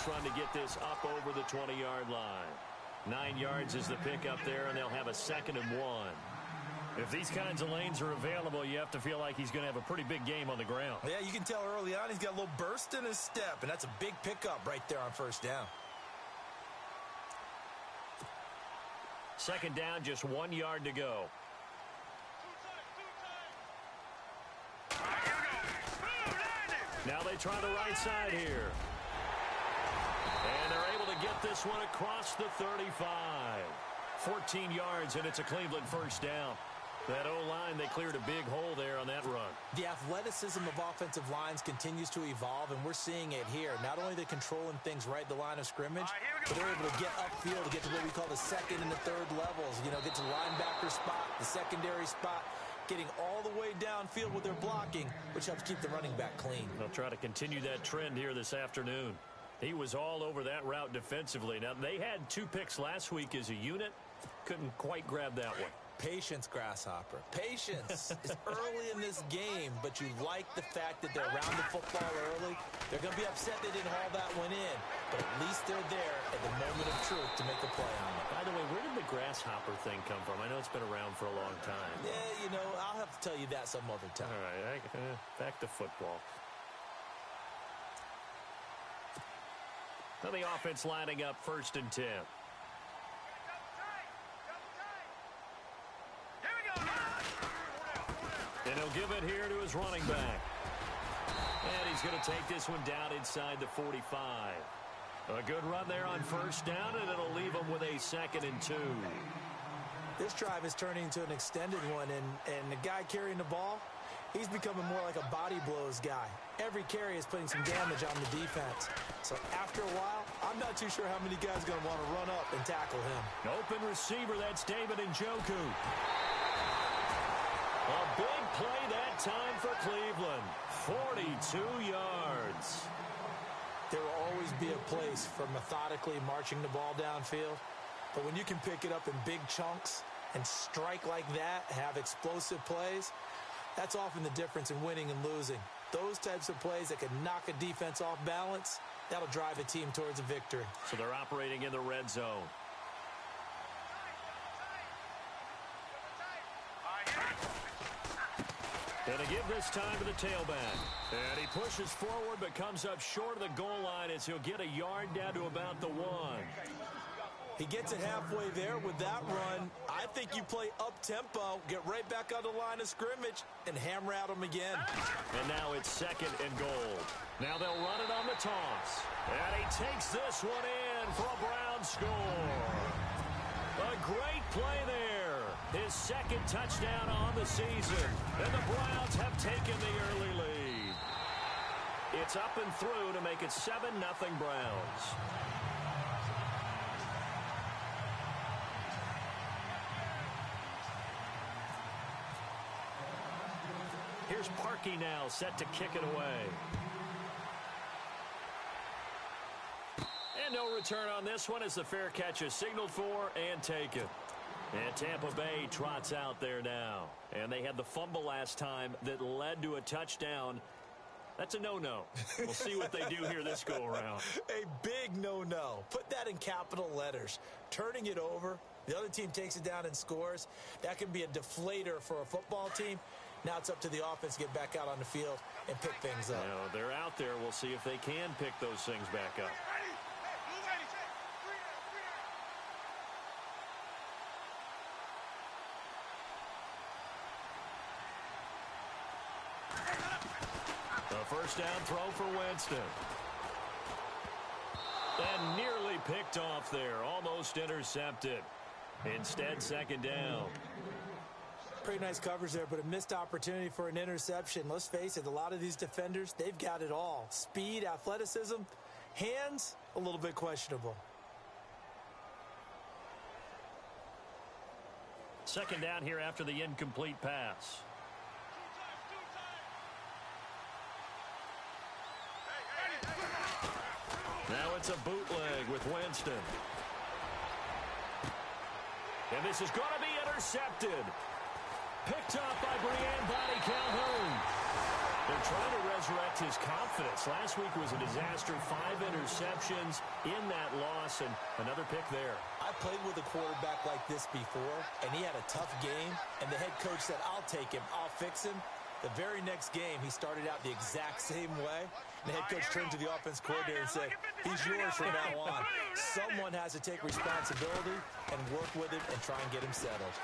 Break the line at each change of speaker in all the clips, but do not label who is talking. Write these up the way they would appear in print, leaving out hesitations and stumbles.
run to get this up over the 20-yard line. 9 yards is the pickup there, and they'll have a 2nd and 1. If these kinds of lanes are available, you have to feel like he's going to have a pretty big game on the ground.
Yeah, you can tell early on he's got a little burst in his step, and that's a big pickup right there on first down.
2nd down, just 1 yard to go. Now they try the right side here. And they're able to get this one across the 35. 14 yards, and it's a Cleveland first down. That O-line, they cleared a big hole there on that run.
The athleticism of offensive lines continues to evolve, and we're seeing it here. Not only are they controlling things right at the line of scrimmage, but they're able to get upfield to get to what we call the 2nd and the 3rd levels. You know, get to the linebacker spot, the secondary spot, getting all the way downfield with their blocking, which helps keep the running back clean.
They'll try to continue that trend here this afternoon. He was all over that route defensively. Now, they had 2 picks last week as a unit. Couldn't quite grab that one.
Patience, Grasshopper. Patience is early in this game, but you like the fact that they're around the football early. They're going to be upset they didn't haul that one in, but at least they're there at the moment of truth to make a play on it.
By the way, where did the grasshopper thing come from? I know it's been around for a long time.
Yeah, you know, I'll have to tell you that some other time.
All right, back to football. Now the offense lining up 1st and 10. And he'll give it here to his running back. And he's going to take this one down inside the 45. A good run there on first down, and it'll leave him with a 2nd and 2.
This drive is turning into an extended one, and the guy carrying the ball, he's becoming more like a body blows guy. Every carry is putting some damage on the defense. So after a while, I'm not too sure how many guys are going to want to run up and tackle him.
Open receiver, that's David Njoku. A big play that time for Cleveland. 42 yards.
There will always be a place for methodically marching the ball downfield. But when you can pick it up in big chunks and strike like that, have explosive plays, that's often the difference in winning and losing. Those types of plays that can knock a defense off balance, that'll drive a team towards a victory.
So they're operating in the red zone. And to give this time to the tailback. And he pushes forward but comes up short of the goal line as he'll get a yard down to about the 1.
He gets it halfway there with that run. I think you play up-tempo, get right back on the line of scrimmage, and hammer at him again.
And now it's 2nd and goal. Now they'll run it on the toss. And he takes this one in for a Brown score. A great play there. His 2nd touchdown on the season. And the Browns have taken the early lead. It's up and through to make it 7-0 Browns. Here's Parkey now, set to kick it away. And no return on this one as the fair catch is signaled for and taken. And Tampa Bay trots out there now. And they had the fumble last time that led to a touchdown. That's a no-no. We'll see what they do here this go-around.
A big no-no. Put that in capital letters. Turning it over, the other team takes it down and scores. That can be a deflator for a football team. Now it's up to the offense to get back out on the field and pick things up.
You know, they're out there. We'll see if they can pick those things back up. A first down throw for Winston. And nearly picked off there. Almost intercepted. Instead, 2nd down.
Pretty nice coverage there, but a missed opportunity for an interception. Let's face it, a lot of these defenders, they've got it all. Speed, athleticism, hands, a little bit questionable.
2nd down here after the incomplete pass. Now it's a bootleg with Winston. And this is going to be intercepted. Picked up by Brian Body Calhoun. They're trying to resurrect his confidence. Last week was a disaster. 5 interceptions in that loss, and another pick there.
I played with a quarterback like this before, and he had a tough game, and the head coach said, I'll take him, I'll fix him. The very next game, he started out the exact same way. And the head coach turned to the offense coordinator and said, he's yours from now on. Someone has to take responsibility and work with him and try and get him settled.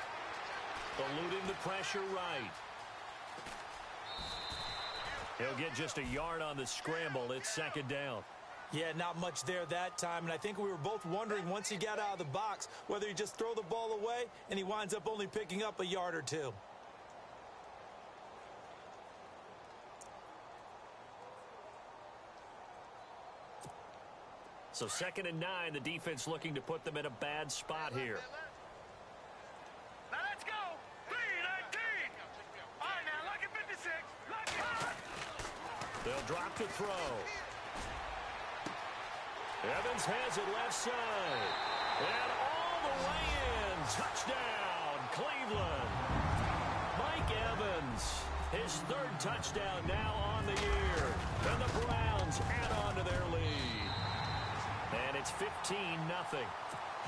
Eluding the pressure right. He'll get just a yard on the scramble. It's second down.
Yeah, not much there that time. And I think we were both wondering once he got out of the box whether he just throw the ball away and he winds up only picking up a yard or two.
So 2nd and 9, the defense looking to put them in a bad spot here.
Now let's go. 3-19. All right, now look at 56.
They'll drop to throw. Evans has it left side. And all the way in. Touchdown, Cleveland. Mike Evans, his 3rd touchdown now on the year. And the Browns add on to their lead. And it's 15-0.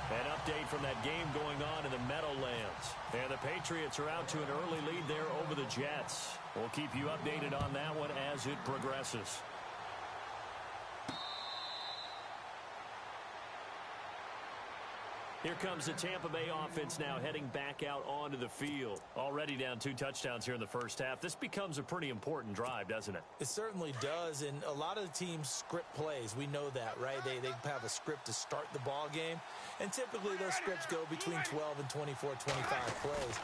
An update from that game going on in the Meadowlands. And the Patriots are out to an early lead there over the Jets. We'll keep you updated on that one as it progresses. Here comes the Tampa Bay offense now heading back out onto the field. Already down 2 touchdowns here in the first half. This becomes a pretty important drive, doesn't it?
It certainly does, and a lot of the teams script plays. We know that, right? They have a script to start the ball game, and typically those scripts go between 12 and 24, 25 plays.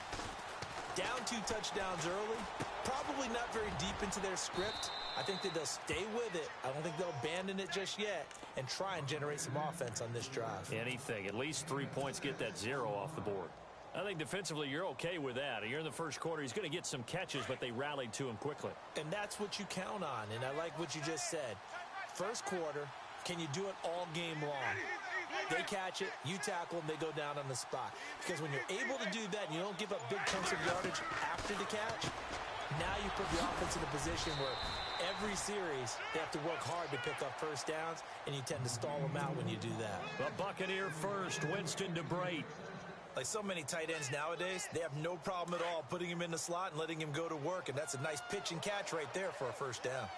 Down 2 touchdowns early, probably not very deep into their script. I think that they'll stay with it. I don't think they'll abandon it just yet and try and generate some offense on this drive.
Anything. At least 3 points, get that 0 off the board. I think defensively you're okay with that. You're in the first quarter. He's going to get some catches, but they rallied to him quickly.
And that's what you count on, and I like what you just said. First quarter, can you do it all game long? They catch it, you tackle them, they go down on the spot. Because when you're able to do that and you don't give up big chunks of yardage after the catch, now you put the offense in a position where every series they have to work hard to pick up first downs, and you tend to stall them out when you do that.
The Buccaneer first, Winston to Brate.
Like so many tight ends nowadays, they have no problem at all putting him in the slot and letting him go to work, and that's a nice pitch and catch right there for a first down.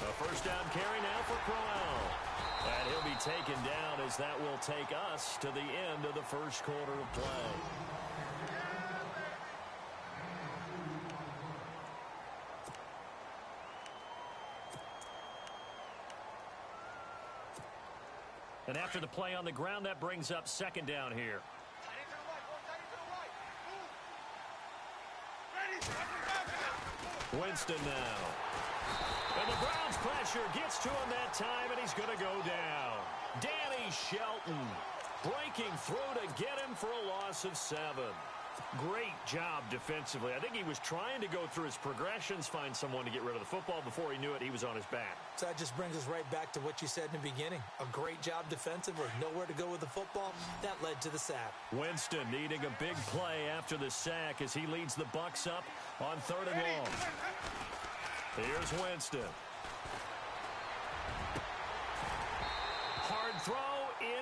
A first down carry now for Crowell. And he'll be taken down as that will take us to the end of the first quarter of play. And after the play on the ground, that brings up second down here. Winston now. And the Browns pressure gets to him that time, and he's going to go down. Danny Shelton breaking through to get him for a loss of 7. Great job defensively. I think he was trying to go through his progressions, find someone to get rid of the football. Before he knew it, he was on his back.
So that just brings us right back to what you said in the beginning. A great job defensively. Nowhere to go with the football. That led to the sack.
Winston needing a big play after the sack as he leads the Bucs up on 3rd and long. Here's Winston. Hard throw,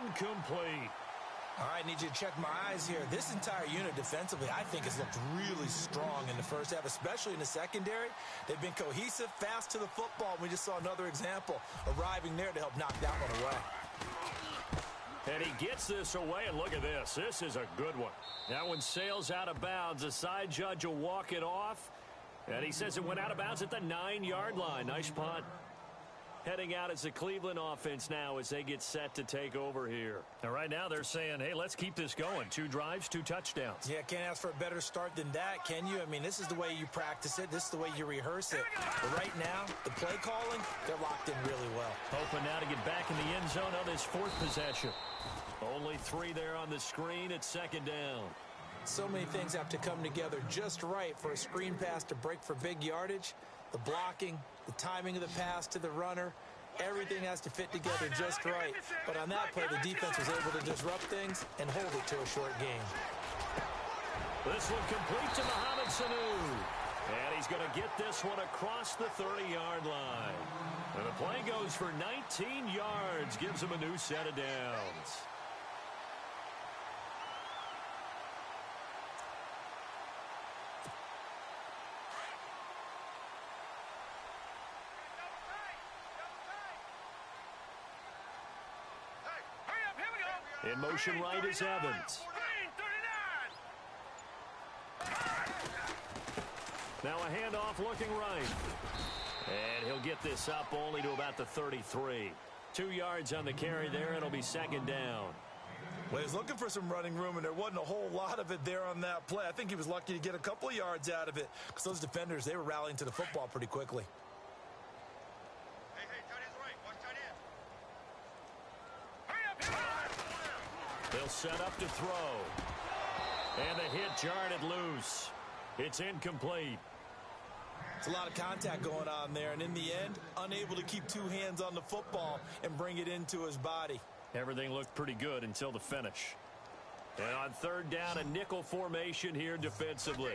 incomplete.
All right, need you to check my eyes here. This entire unit defensively, I think, has looked really strong in the first half, especially in the secondary. They've been cohesive, fast to the football. We just saw another example arriving there to help knock that one away.
And he gets this away, and look at this. This is a good one. That one sails out of bounds. The side judge will walk it off, and he says it went out of bounds at the 9-yard line. Nice punt. Heading out as the Cleveland offense now as they get set to take over here. And right now they're saying, hey, let's keep this going. 2 drives, 2 touchdowns.
Yeah, can't ask for a better start than that, can you? I mean, this is the way you practice it. This is the way you rehearse it. But right now, the play calling, they're locked in really well.
Hoping now to get back in the end zone on this 4th possession. Only 3 there on the screen at 2nd down.
So many things have to come together just right for a screen pass to break for big yardage. The blocking, the timing of the pass to the runner, everything has to fit together just right. But on that play, the defense was able to disrupt things and hold it to a short game.
This one complete to Muhammad starts anew. And he's going to get this one across the 30-yard line. And the play goes for 19 yards, gives him a new set of downs. In motion right is Evans. Now a handoff looking right. And he'll get this up only to about the 33. 2 yards on the carry there. It'll be second down.
Well, he's looking for some running room, and there wasn't a whole lot of it there on that play. I think he was lucky to get a couple of yards out of it because those defenders, they were rallying to the football pretty quickly.
Hey, tight end's right. Watch tight end.
They'll set up to throw. And the hit jarred it loose. It's incomplete.
It's a lot of contact going on there, and in the end, unable to keep two hands on the football and bring it into his body.
Everything looked pretty good until the finish. And on third down, a nickel formation here defensively.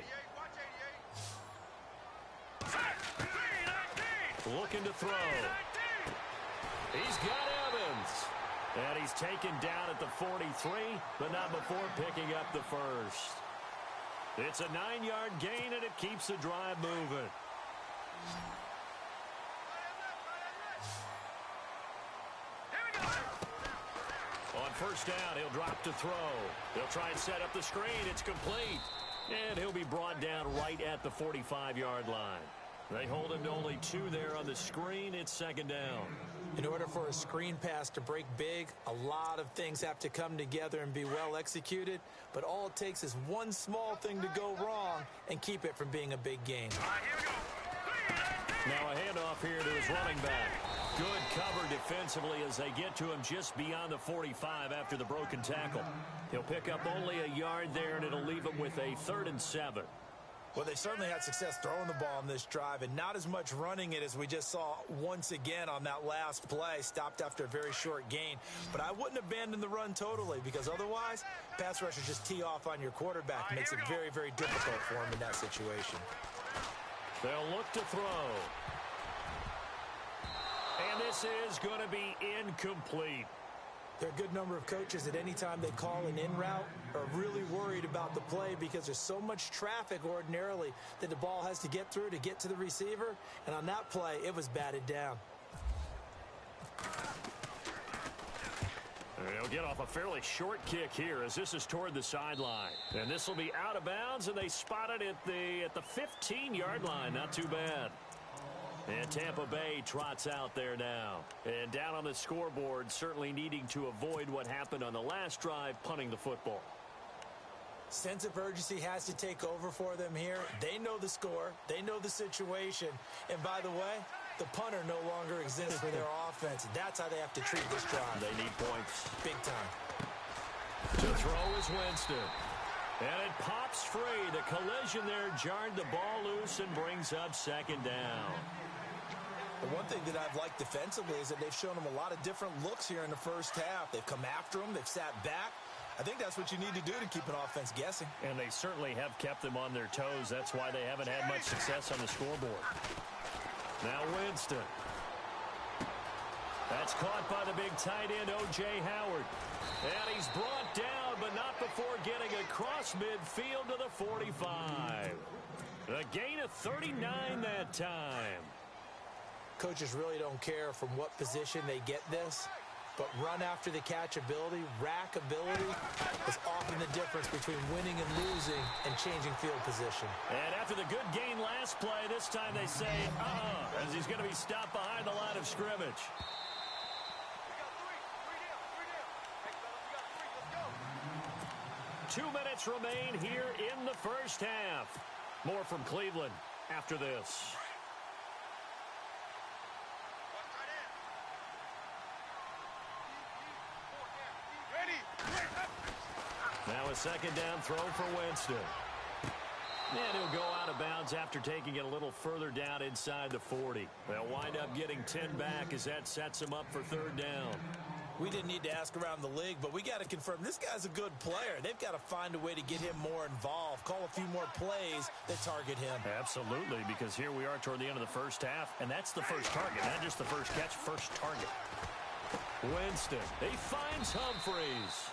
Looking to throw. He's got Evans. And he's taken down at the 43, but not before picking up the first. It's a 9-yard gain, and it keeps the drive moving. On first down, he'll drop to throw. He'll try and set up the screen. It's complete. And he'll be brought down right at the 45-yard line. They hold him to only 2 there on the screen. It's second down.
In order for a screen pass to break big, a lot of things have to come together and be well executed. But all it takes is one small thing to go wrong and keep it from being a big gain.
Now a handoff here to his running back. Good cover defensively as they get to him just beyond the 45 after the broken tackle. He'll pick up only a yard there, and it'll leave him with a 3rd and 7.
Well, they certainly had success throwing the ball on this drive and not as much running it as we just saw once again on that last play. Stopped after a very short gain. But I wouldn't abandon the run totally because otherwise, pass rushers just tee off on your quarterback. Makes it very, very difficult for him in that situation.
They'll look to throw. And this is going to be incomplete.
There are a good number of coaches at any time they call an in route are really worried about the play because there's so much traffic ordinarily that the ball has to get through to get to the receiver. And on that play, it was batted down.
They'll get off a fairly short kick here as this is toward the sideline. And this will be out of bounds, and they spot it at the 15-yard line. Not too bad. And Tampa Bay trots out there now. And down on the scoreboard, certainly needing to avoid what happened on the last drive, punting the football.
Sense of urgency has to take over for them here. They know the score. They know the situation. And by the way, the punter no longer exists for their offense. That's how they have to treat this drive.
They need points.
Big time.
To throw is Winston. And it pops free. The collision there jarred the ball loose and brings up second down.
The one thing that I've liked defensively is that they've shown them a lot of different looks here in the first half. They've come after them. They've sat back. I think that's what you need to do to keep an offense guessing.
And they certainly have kept them on their toes. That's why they haven't had much success on the scoreboard. Now Winston. That's caught by the big tight end, O.J. Howard. And he's brought down, but not before getting across midfield to the 45. A gain of 39 that time.
Coaches really don't care from what position they get this, but run after the catch ability, rack ability is often the difference between winning and losing and changing field position.
And after the good gain last play, this time they say, as he's going to be stopped behind the line of scrimmage. 2 minutes remain here in the first half. More from Cleveland after this. Now a second down throw for Winston. And he'll go out of bounds after taking it a little further down inside the 40. They'll wind up getting 10 back as that sets him up for third down.
We didn't need to ask around the league, but we got to confirm this guy's a good player. They've got to find a way to get him more involved, call a few more plays that target him.
Absolutely, because here we are toward the end of the first half, and that's the first target, not just the first catch, first target. Winston, he finds Humphreys.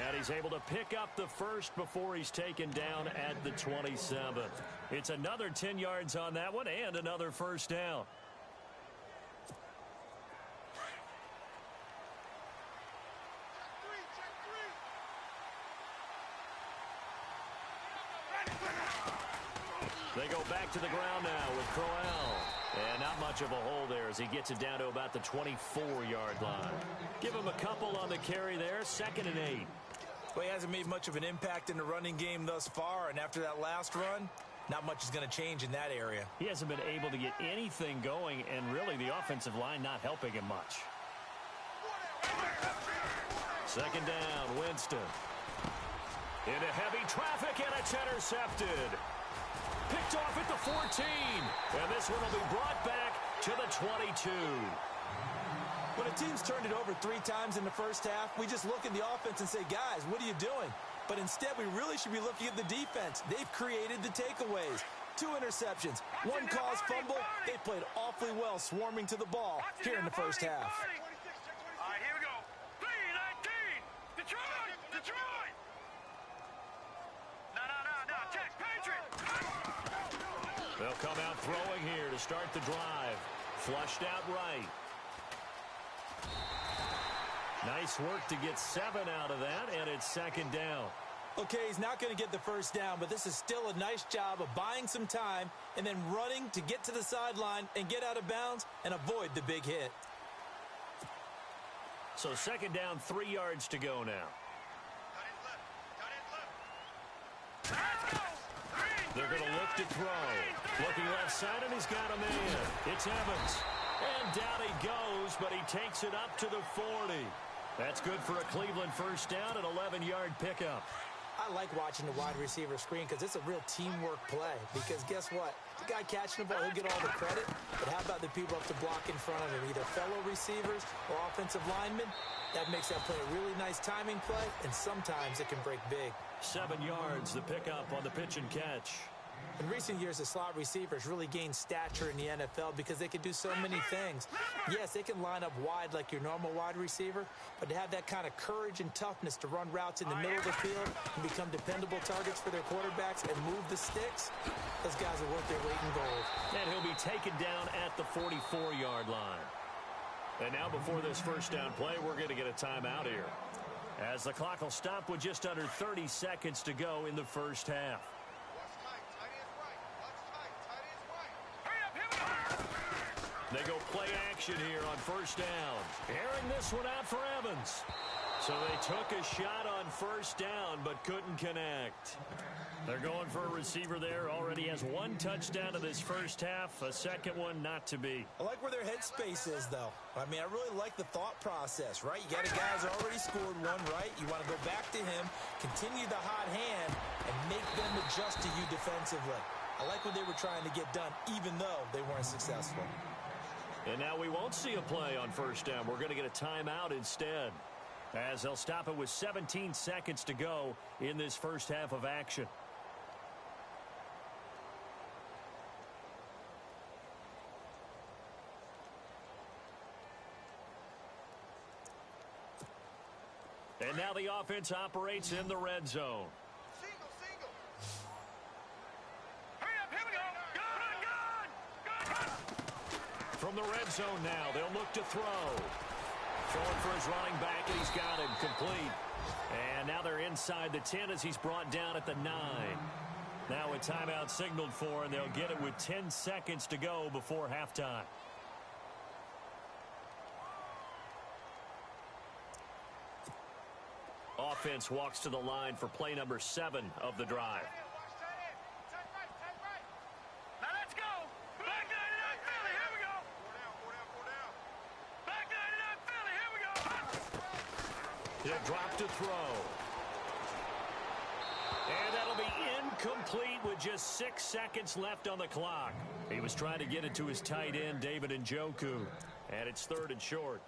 And he's able to pick up the first before he's taken down at the 27. It's another 10 yards on that one and another first down. They go back to the ground now with Crowell. And not much of a hole there as he gets it down to about the 24-yard line. Give him a couple on the carry there, 2nd and 8.
Well, he hasn't made much of an impact in the running game thus far, and after that last run, not much is going to change in that area.
He hasn't been able to get anything going, and really the offensive line not helping him much. 2nd down, Winston. Into heavy traffic, and it's intercepted. Picked off at the 14. And this one will be brought back to the 22.
When a team's turned it over 3 times in the first half, we just look at the offense and say, guys, what are you doing? But instead, we really should be looking at the defense. They've created the takeaways. 2 interceptions, 1 caused fumble. They played awfully well swarming to the ball here in the first half.
All right, here we go. 3-19. Detroit! Detroit! No, check, Patriot!
They'll come out throwing here to start the drive. Flushed out right. Nice work to get 7 out of that, and it's 2nd down.
Okay, he's not going to get the first down, but this is still a nice job of buying some time and then running to get to the sideline and get out of bounds and avoid the big hit.
So 2nd down, 3 yards to go now. They're going to look to throw. Looking left side, and he's got a man. It's Evans. And down he goes, but he takes it up to the 40. That's good for a Cleveland first down, an 11-yard pickup.
I like watching the wide receiver screen because it's a real teamwork play. Because guess what? The guy catching the ball, he'll get all the credit. But how about the people up to block in front of him, either fellow receivers or offensive linemen? That makes that play a really nice timing play, and sometimes it can break big.
7 yards, the pickup on the pitch and catch.
In recent years, the slot receivers really gained stature in the NFL because they can do so many things. Yes, they can line up wide like your normal wide receiver, but to have that kind of courage and toughness to run routes in the middle of the field and become dependable targets for their quarterbacks and move the sticks, those guys are worth their weight in gold.
And he'll be taken down at the 44-yard line. And now before this first down play, we're going to get a timeout here, as the clock will stop with just under 30 seconds to go in the first half. They go play action here on first down. Airing this one out for Evans. So they took a shot on first down, but couldn't connect. They're going for a receiver there. Already has 1 touchdown in this first half. A second one not to be.
I like where their headspace is, though. I mean, I really like the thought process, right? You got a guy who's already scored 1, right? You want to go back to him, continue the hot hand, and make them adjust to you defensively. I like what they were trying to get done, even though they weren't successful.
And now we won't see a play on first down. We're going to get a timeout instead, as they'll stop it with 17 seconds to go in this first half of action. And now the offense operates in the red zone. From the red zone now, they'll look to throw. Throwing for his running back, and he's got him complete. And now they're inside the 10 as he's brought down at the 9. Now a timeout signaled for, and they'll get it with 10 seconds to go before halftime. Offense walks to the line for play number 7 of the drive. He'll drop to throw. And that'll be incomplete with just 6 seconds left on the clock. He was trying to get it to his tight end, David Njoku. And it's 3rd and short.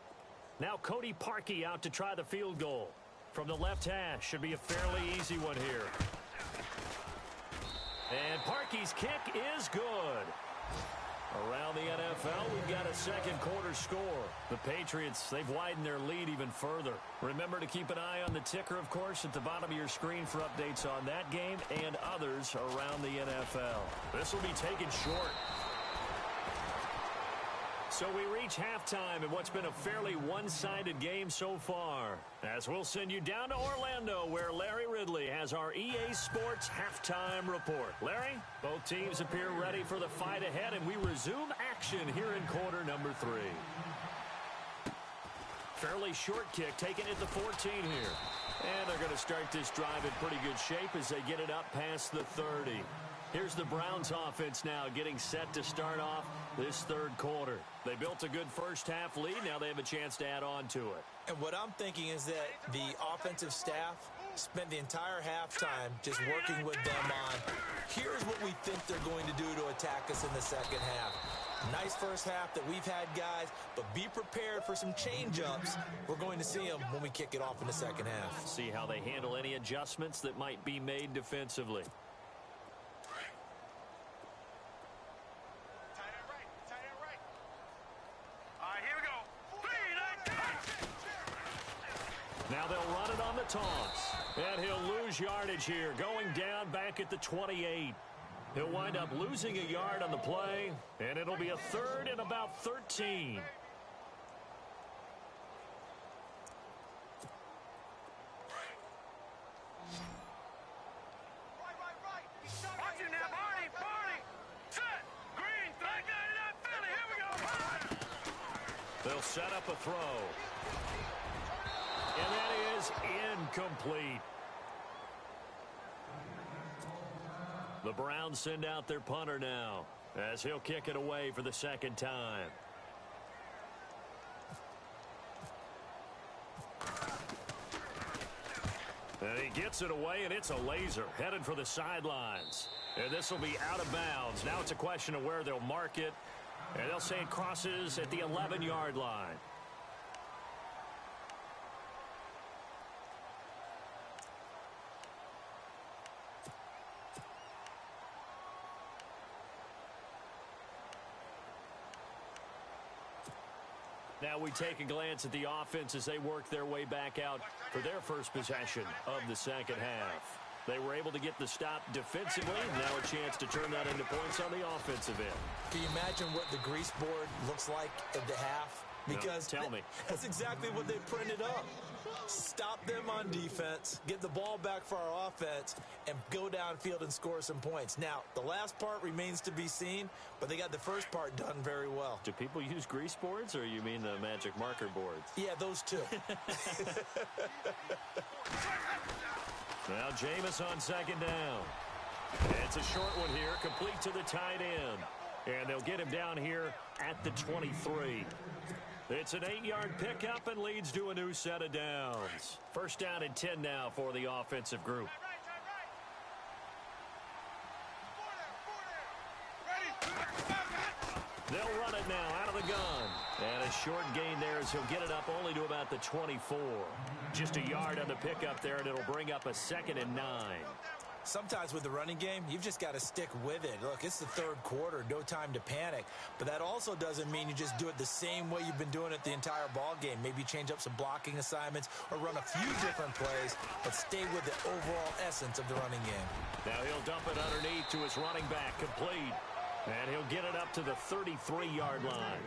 Now Cody Parkey out to try the field goal. From the left hash, should be a fairly easy one here. And Parkey's kick is good. Around the NFL, we've got a second quarter score. The Patriots, they've widened their lead even further. Remember to keep an eye on the ticker, of course, at the bottom of your screen for updates on that game and others around the NFL. This will be taken short. So we reach halftime in what's been a fairly one-sided game so far. As we'll send you down to Orlando, where Larry Ridley has our EA Sports halftime report. Larry, both teams appear ready for the fight ahead, and we resume action here in quarter number 3. Fairly short kick taken at the 14 here. And they're going to start this drive in pretty good shape as they get it up past the 30. Here's the Browns offense now getting set to start off this third quarter. They built a good first half lead. Now they have a chance to add on to it.
And what I'm thinking is that the offensive staff spent the entire halftime just working with them on, here's what we think they're going to do to attack us in the second half. Nice first half that we've had, guys, but be prepared for some change-ups. We're going to see them when we kick it off in the second half.
See how they handle any adjustments that might be made defensively. Now they'll run it on the toss. And he'll lose yardage here, going down back at the 28. He'll wind up losing a yard on the play, and it'll be a third and about 13.
Watch it now, Barney. Set. Green. Back out of that Philly. Here we go.
They'll set up a throw. And that is incomplete. The Browns send out their punter now as he'll kick it away for the second time. And he gets it away, and it's a laser headed for the sidelines. And this will be out of bounds. Now it's a question of where they'll mark it. And they'll say it crosses at the 11-yard line. Now we take a glance at the offense as they work their way back out for their first possession of the second half. They were able to get the stop defensively. Now a chance to turn that into points on the offensive end.
Can you imagine what the grease board looks like at the half? Because
no, tell me.
That's exactly what they printed up. Stop them on defense, get the ball back for our offense, and go downfield and score some points. Now, the last part remains to be seen, but they got the first part done very well.
Do people use grease boards, or you mean the magic marker boards?
Yeah, those two.
Now Jameis on second down. It's a short one here, complete to the tight end. And they'll get him down here at the 23. It's an 8-yard pickup and leads to a new set of downs. First down and 10 now for the offensive group. They'll run it now out of the gun. And a short gain there as he'll get it up only to about the 24. Just a yard on the pickup there, and it'll bring up a 2nd and 9.
Sometimes with the running game, you've just got to stick with it. Look, it's the third quarter, no time to panic. But that also doesn't mean you just do it the same way you've been doing it the entire ball game. Maybe change up some blocking assignments or run a few different plays, but stay with the overall essence of the running game.
Now he'll dump it underneath to his running back, complete. And he'll get it up to the 33-yard line.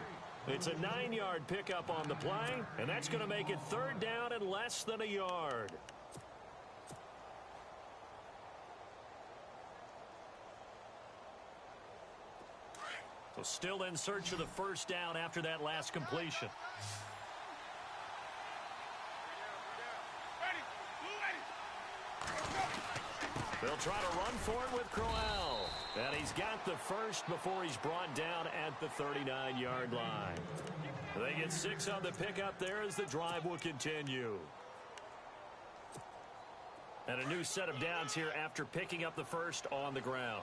It's a 9-yard pickup on the play, and that's going to make it third down and less than a yard. So still in search of the first down after that last completion. They'll try to run for it with Crowell. And he's got the first before he's brought down at the 39-yard line. They get 6 on the pickup there as the drive will continue. And a new set of downs here after picking up the first on the ground.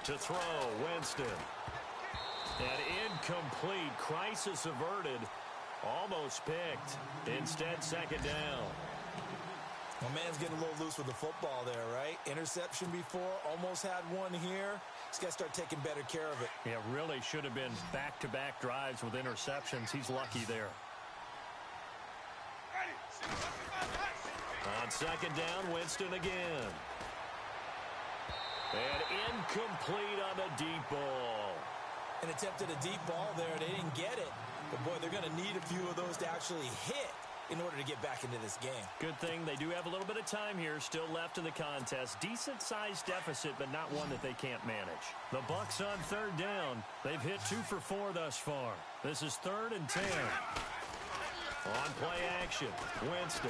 To throw, Winston. An incomplete. Crisis averted. Almost picked. Instead, second down.
My man's getting a little loose with the football there, right? Interception before, almost had one here. He's got to start taking better care of it.
Yeah, really should have been back-to-back drives with interceptions. He's lucky there. On second down, Winston again. And incomplete on the deep ball.
And attempted a deep ball there. They didn't get it. But, boy, they're going to need a few of those to actually hit in order to get back into this game.
Good thing they do have a little bit of time here still left in the contest. Decent-sized deficit, but not one that they can't manage. The Bucs on third down. They've hit 2 for 4 thus far. This is 3rd and 10. On play action, Winston.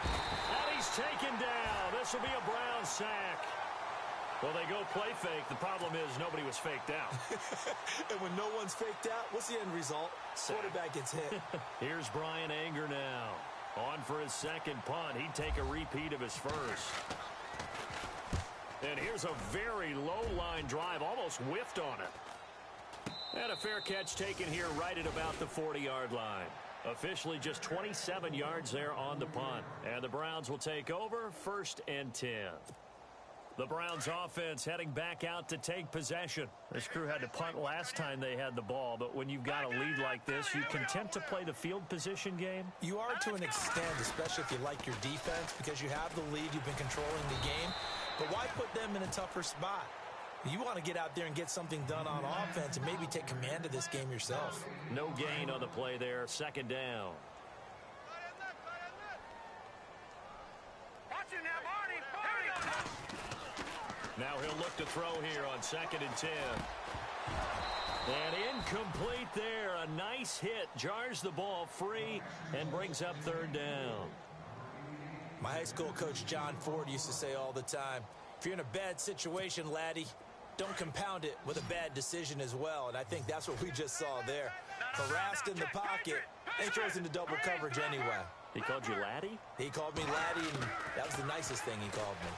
And he's taken down. This will be a Brown sack. Well, they go play fake. The problem is nobody was faked out.
And when no one's faked out, what's the end result? Quarterback gets hit.
Here's Brian Anger now. On for his second punt. He'd take a repeat of his first. And here's a very low-line drive. Almost whiffed on it. And a fair catch taken here right at about the 40-yard line. Officially just 27 yards there on the punt. And the Browns will take over 1st and 10. The Browns offense heading back out to take possession. This crew had to punt last time they had the ball, but when you've got a lead like this, you content to play the field position game?
You are to an extent, especially if you like your defense, because you have the lead, you've been controlling the game. But why put them in a tougher spot? You want to get out there and get something done on offense and maybe take command of this game yourself.
No gain on the play there. Second down.
Watch it now, Barney. Barney.
Now he'll look to throw here on 2nd and 10. And incomplete there. A nice hit. Jars the ball free and brings up 3rd down.
My high school coach, John Ford, used to say all the time, if you're in a bad situation, laddie, don't compound it with a bad decision as well. And I think that's what we just saw there. Harassed in the pocket, and he throws into double coverage anyway.
He called you laddie?
He called me laddie, and that was the nicest thing he called me.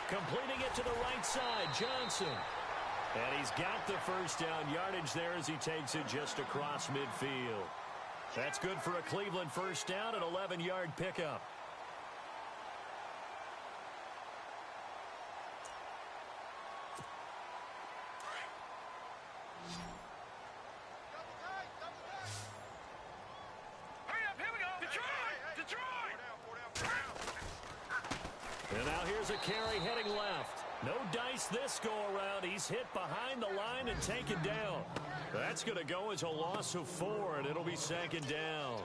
Completing it to the right side, Johnson. And he's got the first down yardage there as he takes it just across midfield. That's good for a Cleveland first down, an 11-yard pickup.
Hurry up, here we go. Detroit.
And now here's a carry heading left. No dice this go-around. He's hit behind the line and taken down. That's going to go as a loss of 4, and it'll be 2nd down.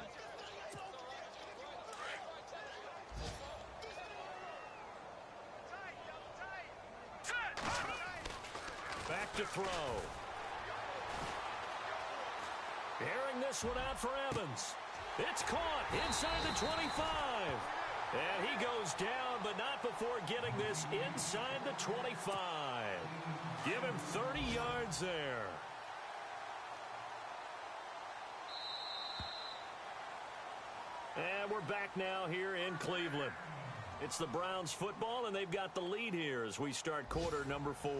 Back to throw. Airing this one out for Evans. It's caught inside the 25. And he goes down, but not before getting this inside the 25. Give him 30 yards there. And we're back now here in Cleveland. It's the Browns football, and they've got the lead here as we start quarter number 4.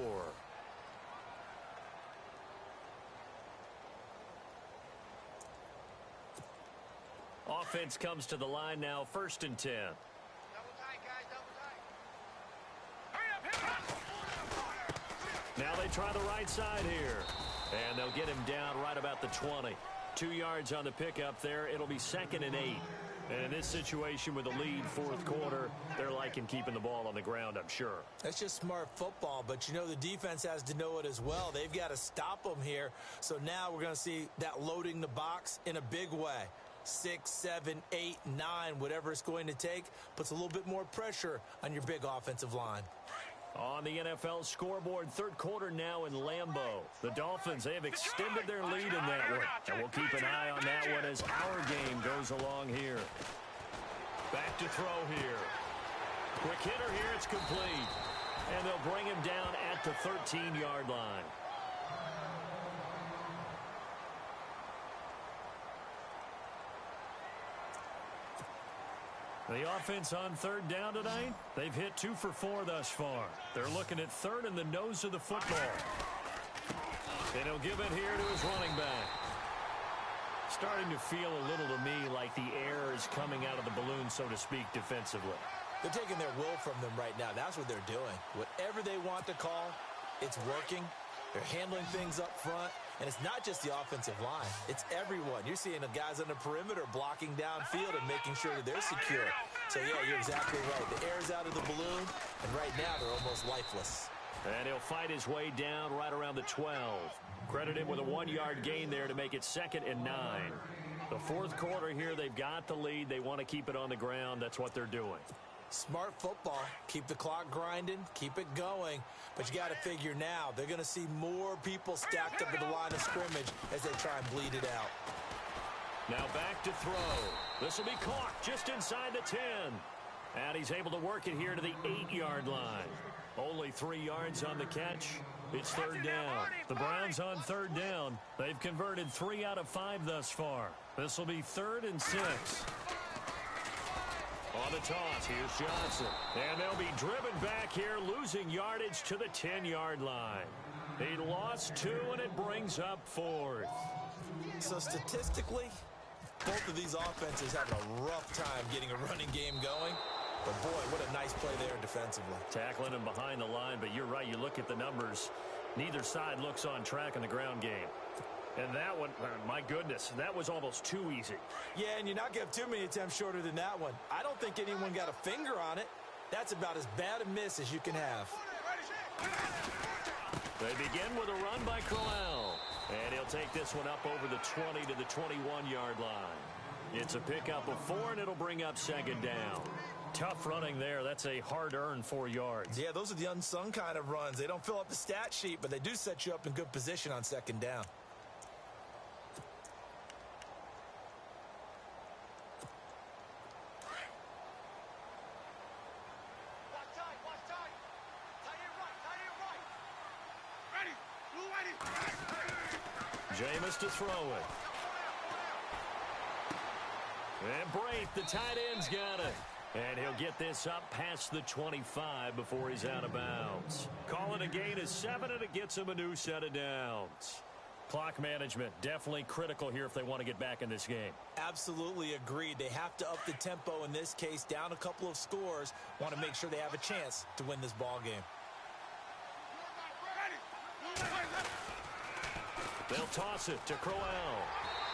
Offense comes to the line now, 1st and 10.
Double tight, guys, double tight. Hurry up, here.
Now they try the right side here. And they'll get him down right about the 20. 2 yards on the pickup there. It'll be 2nd and 8. And in this situation with a lead 4th quarter, they're liking keeping the ball on the ground, I'm sure.
That's just smart football, but you know the defense has to know it as well. They've got to stop them here. So now we're going to see that loading the box in a big way. 6, 7, 8, 9, whatever it's going to take, puts a little bit more pressure on your big offensive line.
On the NFL scoreboard, 3rd quarter now in Lambeau. The Dolphins, they have extended their lead in that one. And we'll keep an eye on that one as our game goes along here. Back to throw here. Quick hitter here, it's complete. And they'll bring him down at the 13-yard line. The offense on third down tonight, they've hit 2 for 4 thus far. They're looking at third in the nose of the football. And he'll give it here to his running back. Starting to feel a little to me like the air is coming out of the balloon, so to speak, defensively.
They're taking their will from them right now. That's what they're doing. Whatever they want to call, it's working. They're handling things up front. And it's not just the offensive line. It's everyone. You're seeing the guys on the perimeter blocking downfield and making sure that they're secure. So, yeah, you're exactly right. The air's out of the balloon, and right now they're almost lifeless.
And he'll fight his way down right around the 12. Credit him with a 1-yard gain there to make it 2nd and 9. The fourth quarter here, they've got the lead. They want to keep it on the ground. That's what they're doing.
Smart football. Keep the clock grinding. Keep it going. But you got to figure now, they're going to see more people stacked up at the line of scrimmage as they try and bleed it out.
Now back to throw. This will be caught just inside the 10. And he's able to work it here to the 8-yard line. Only 3 yards on the catch. It's third down. The Browns on third down. They've converted 3 out of 5 thus far. This will be 3rd and 6. On the toss, here's Johnson. And they'll be driven back here, losing yardage to the 10-yard line. He lost 2, and it brings up 4th.
So statistically, both of these offenses having a rough time getting a running game going. But, boy, what a nice play there defensively.
Tackling him behind the line, but you're right. You look at the numbers. Neither side looks on track in the ground game. And that one, my goodness, that was almost too easy.
Yeah, and you're not going to have too many attempts shorter than that one. I don't think anyone got a finger on it. That's about as bad a miss as you can have.
They begin with a run by Crowell. And he'll take this one up over the 20 to the 21-yard line. It's a pickup of 4, and it'll bring up 2nd down. Tough running there. That's a hard-earned 4 yards.
Yeah, those are the unsung kind of runs. They don't fill up the stat sheet, but they do set you up in good position on 2nd down.
Jameis to throw it. And Brate, the tight end's got it. And he'll get this up past the 25 before he's out of bounds. Calling a gain of 7, and it gets him a new set of downs. Clock management, definitely critical here if they want to get back in this game.
Absolutely agreed. They have to up the tempo in this case, down a couple of scores. Want to make sure they have a chance to win this ball game.
They'll toss it to Crowell.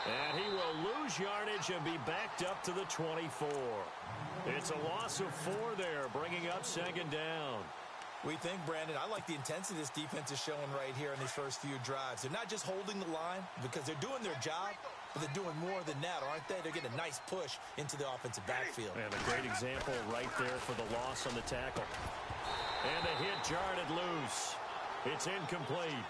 And he will lose yardage and be backed up to the 24. It's a loss of 4 there, bringing up 2nd down.
We think, Brandon, I like the intensity this defense is showing right here in these first few drives. They're not just holding the line because they're doing their job, but they're doing more than that, aren't they? They're getting a nice push into the offensive backfield.
And a great example right there for the loss on the tackle. And the hit jarred it loose. It's incomplete.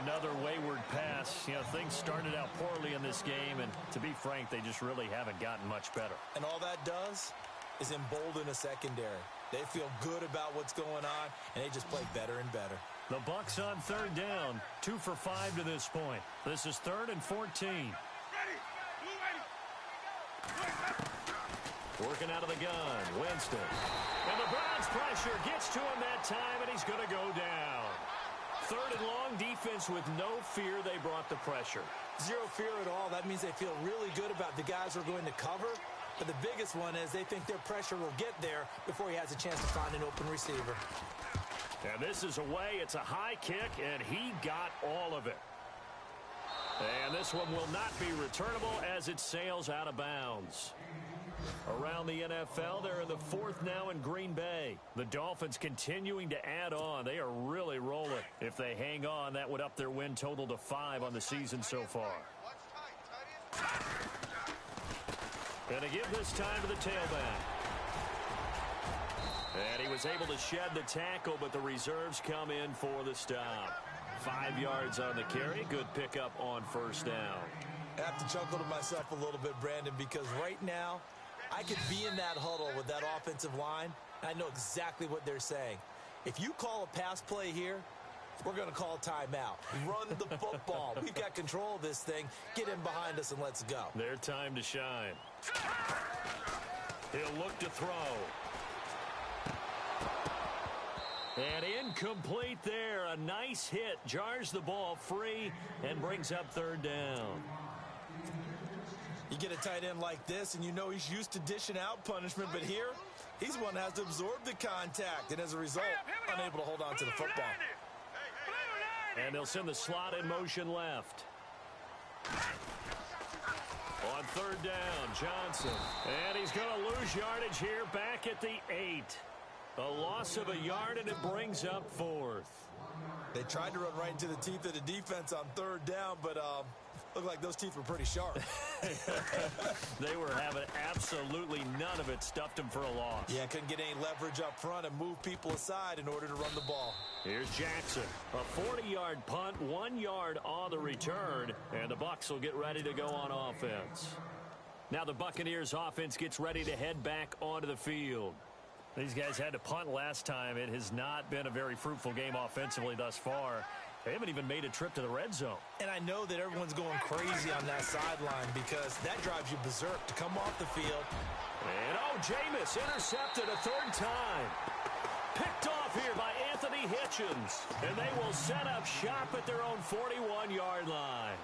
Another wayward pass. You know, things started out poorly in this game, and to be frank, they just really haven't gotten much better.
And all that does is embolden a secondary. They feel good about what's going on, and they just play better and better.
The Bucs on third down, 2 for 5 to this point. This is 3rd and 14. Working out of the gun, Winston. And the Browns pressure gets to him that time, and he's going to go down. 3rd and long, defense with no fear. They brought the pressure.
Zero fear at all. That means they feel really good about the guys who are going to cover. But the biggest one is they think their pressure will get there before he has a chance to find an open receiver.
And this is away. It's a high kick, and he got all of it. And this one will not be returnable as it sails out of bounds. Around the NFL, they're in the 4th now in Green Bay. The Dolphins continuing to add on. They are really rolling. If they hang on, that would up their win total to 5 on the season so far. And to give this time to the tailback. And he was able to shed the tackle, but the reserves come in for the stop. 5 yards on the carry. Good pickup on 1st down.
I have to chuckle to myself a little bit, Brandon, because right now, I could be in that huddle with that offensive line, and I know exactly what they're saying. If you call a pass play here, we're going to call timeout. Run the football. We've got control of this thing. Get in behind us and let's go.
Their time to shine. He'll look to throw. And incomplete there. A nice hit. Jars the ball free and brings up third down.
You get a tight end like this, and you know he's used to dishing out punishment, but here, he's one that has to absorb the contact, and as a result, unable to hold on to the football.
And they'll send the slot in motion left. On third down, Johnson. And he's going to lose yardage here back at the 8. A loss of a yard, and it brings up fourth.
They tried to run right into the teeth of the defense on third down, but looked like those teeth were pretty sharp.
They were having absolutely none of it. Stuffed him for a loss.
Yeah, couldn't get any leverage up front and move people aside in order to run the ball.
Here's Jackson. A 40-yard punt, 1 yard on the return, and the Bucs will get ready to go on offense. Now the Buccaneers offense gets ready to head back onto the field. These guys had to punt last time. It has not been a very fruitful game offensively thus far. They haven't even made a trip to the red zone.
And I know that everyone's going crazy on that sideline because that drives you berserk to come off the field.
And, Jameis intercepted a third time. Picked off here by Anthony Hitchens. And they will set up shop at their own 41-yard line.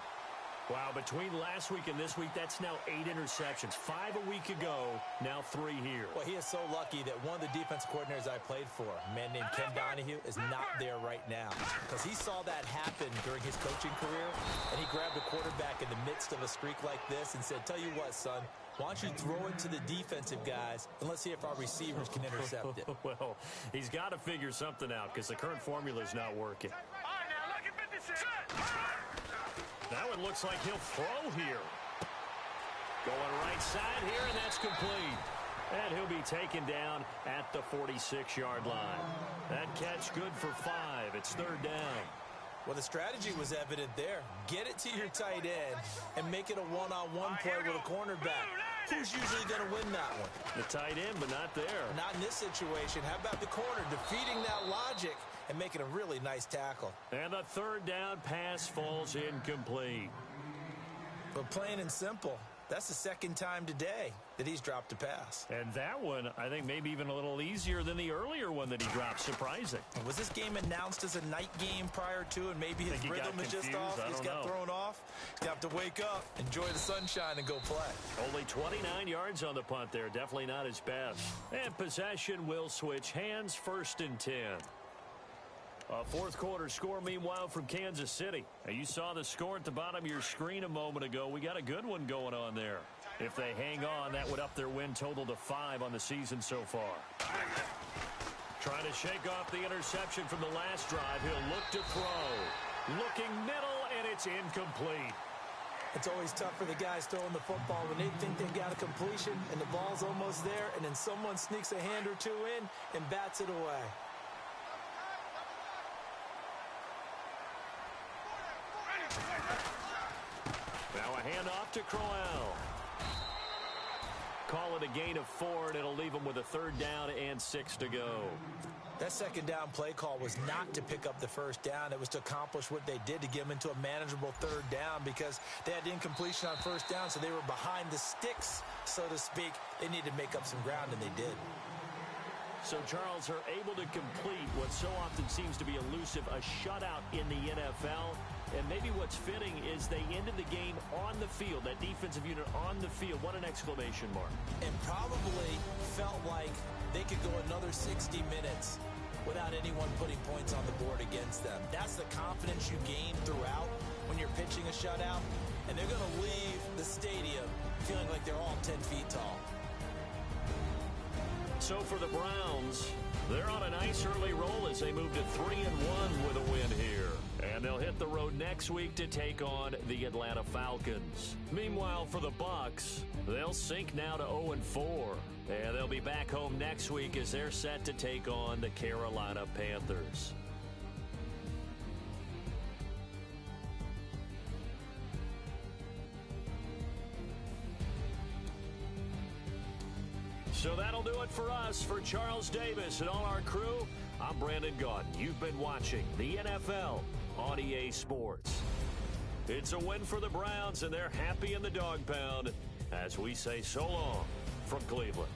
Wow, between last week and this week, that's now 8 interceptions. 5 a week ago, now 3 here.
Well, he is so lucky that one of the defense coordinators I played for, a man named Ken Donahue, is not there right now. Because he saw that happen during his coaching career, and he grabbed a quarterback in the midst of a streak like this and said, tell you what, son, why don't you throw it to the defensive guys, and let's see if our receivers can intercept it.
Well, he's got to figure something out because the current formula is not working.
All right, now, look at 56.
That one looks like he'll throw here. Going right side here, and that's complete. And he'll be taken down at the 46-yard line. That catch good for 5. It's third down.
Well, the strategy was evident there. Get it to your tight end and make it a one-on-one play with a cornerback. Who's usually going to win that one?
The tight end, but not there.
Not in this situation. How about the corner defeating that logic and making a really nice tackle?
And the third down pass falls incomplete.
But plain and simple, that's the second time today that he's dropped a pass.
And that one, I think, maybe even a little easier than the earlier one that he dropped. Surprising.
Was this game announced as a night game prior to, and maybe his rhythm is just off? He's got thrown off. He's got to wake up, enjoy the sunshine, and go play.
Only 29 yards on the punt there. Definitely not his best. And possession will switch hands, 1st and 10. A fourth quarter score, meanwhile, from Kansas City. Now, you saw the score at the bottom of your screen a moment ago. We got a good one going on there. If they hang on, that would up their win total to 5 on the season so far. Trying to shake off the interception from the last drive. He'll look to throw. Looking middle, and it's incomplete.
It's always tough for the guys throwing the football when they think they got a completion and the ball's almost there, and then someone sneaks a hand or two in and bats it away.
Now a handoff to Crowell. Call it a gain of 4, and it'll leave them with a third down and 6 to go.
That second down play call was not to pick up the first down. It was to accomplish what they did, to get them into a manageable third down, because they had incompletion on first down, so they were behind the sticks, so to speak. They needed to make up some ground, and they did.
So Charles are able to complete what so often seems to be elusive, a shutout in the NFL. And maybe what's fitting is they ended the game on the field, that defensive unit on the field. What an exclamation mark.
And probably felt like they could go another 60 minutes without anyone putting points on the board against them. That's the confidence you gain throughout when you're pitching a shutout. And they're going to leave the stadium feeling like they're all 10 feet tall.
So for the Browns, they're on a nice early roll as they move to 3-1 with a win here. And they'll hit the road next week to take on the Atlanta Falcons. Meanwhile, for the Bucs, they'll sink now to 0-4. And they'll be back home next week as they're set to take on the Carolina Panthers. So that'll do it for us. For Charles Davis and all our crew, I'm Brandon Gaudin. You've been watching the NFL on EA Sports. It's a win for the Browns, and they're happy in the dog pound as we say so long from Cleveland.